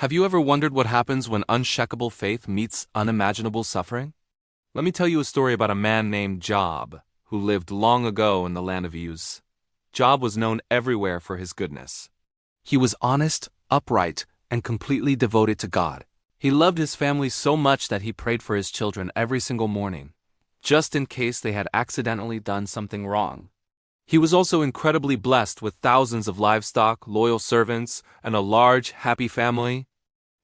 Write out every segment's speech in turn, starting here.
Have you ever wondered what happens when unshakable faith meets unimaginable suffering? Let me tell you a story about a man named Job, who lived long ago in the land of Uz. Job was known everywhere for his goodness. He was honest, upright, and completely devoted to God. He loved his family so much that he prayed for his children every single morning, just in case they had accidentally done something wrong. He was also incredibly blessed with thousands of livestock, loyal servants, and a large, happy family.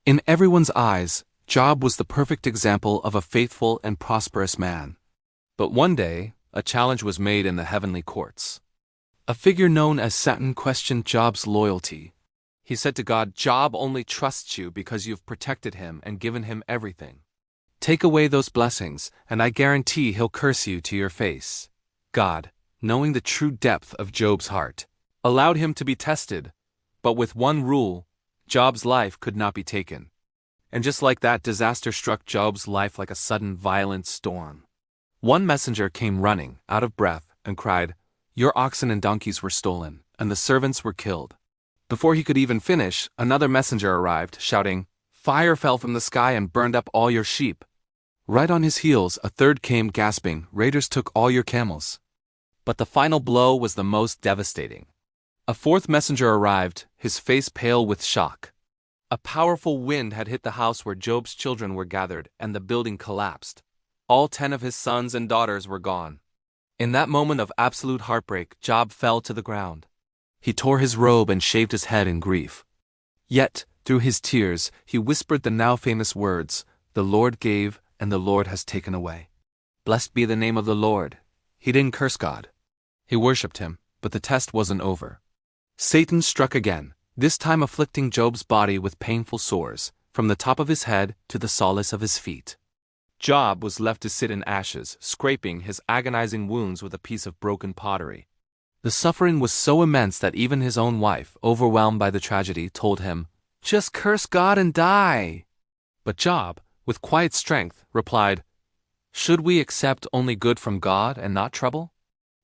In everyone's eyes, Job was the perfect example of a faithful and prosperous man. But one day, a challenge was made in the heavenly courts. A figure known as Satan questioned Job's loyalty. He said to God, "Job only trusts you because you've protected him and given him everything. Take away those blessings, and I guarantee he'll curse you to your face." God, knowing the true depth of Job's heart, allowed him to be tested, but with one rule: Job's life could not be taken. And just like that, disaster struck Job's life like a sudden violent storm. One messenger came running, out of breath, and cried, "Your oxen and donkeys were stolen, and the servants were killed." Before he could even finish, another messenger arrived, shouting, "Fire fell from the sky and burned up all your sheep." Right on his heels, a third came gasping, "Raiders took all your camels." But the final blow was the most devastating. A fourth messenger arrived, his face pale with shock. A powerful wind had hit the house where Job's children were gathered, and the building collapsed. All 10 of his sons and daughters were gone. In that moment of absolute heartbreak, Job fell to the ground. He tore his robe and shaved his head in grief. Yet, through his tears, he whispered the now famous words, "The Lord gave, and the Lord has taken away. Blessed be the name of the Lord." He didn't curse God. He worshipped him, but the test wasn't over. Satan struck again, this time afflicting Job's body with painful sores, from the top of his head to the soles of his feet. Job was left to sit in ashes, scraping his agonizing wounds with a piece of broken pottery. The suffering was so immense that even his own wife, overwhelmed by the tragedy, told him, "Just curse God and die." But Job, with quiet strength, replied, "Should we accept only good from God and not trouble?"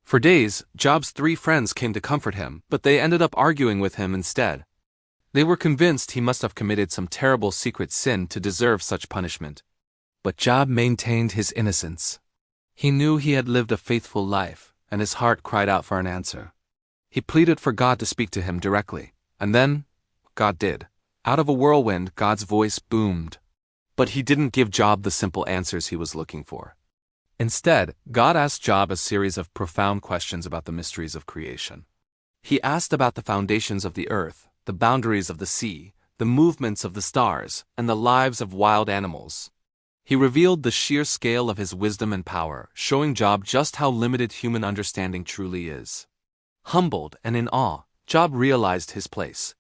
For days, Job's 3 friends came to comfort him, but they ended up arguing with him instead. They were convinced he must have committed some terrible secret sin to deserve such punishment. But Job maintained his innocence. He knew he had lived a faithful life, and his heart cried out for an answer. He pleaded for God to speak to him directly, and then God did. Out of a whirlwind, God's voice boomed. But he didn't give Job the simple answers he was looking for. Instead, God asked Job a series of profound questions about the mysteries of creation. He asked about the foundations of the earth, the boundaries of the sea, the movements of the stars, and the lives of wild animals. He revealed the sheer scale of his wisdom and power, showing Job just how limited human understanding truly is. Humbled and in awe, Job realized his place.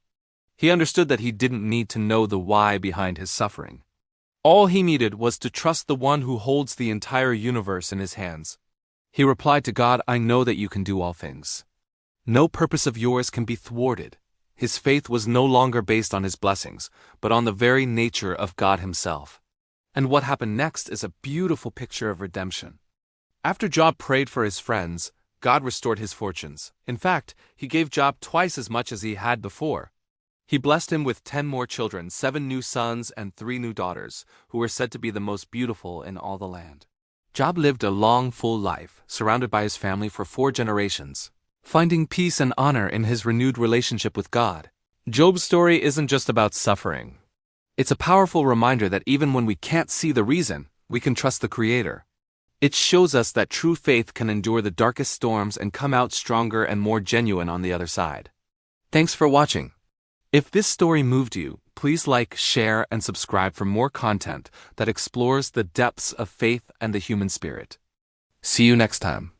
He understood that he didn't need to know the why behind his suffering. All he needed was to trust the one who holds the entire universe in his hands. He replied to God, "I know that you can do all things. No purpose of yours can be thwarted." His faith was no longer based on his blessings, but on the very nature of God himself. And what happened next is a beautiful picture of redemption. After Job prayed for his friends, God restored his fortunes. In fact, he gave Job twice as much as he had before. He blessed him with 10 more children, 7 new sons and 3 new daughters, who were said to be the most beautiful in all the land. Job lived a long, full life, surrounded by his family for 4 generations, finding peace and honor in his renewed relationship with God. Job's story isn't just about suffering. It's a powerful reminder that even when we can't see the reason, we can trust the Creator. It shows us that true faith can endure the darkest storms and come out stronger and more genuine on the other side. Thanks for watching. If this story moved you, please like, share, and subscribe for more content that explores the depths of faith and the human spirit. See you next time.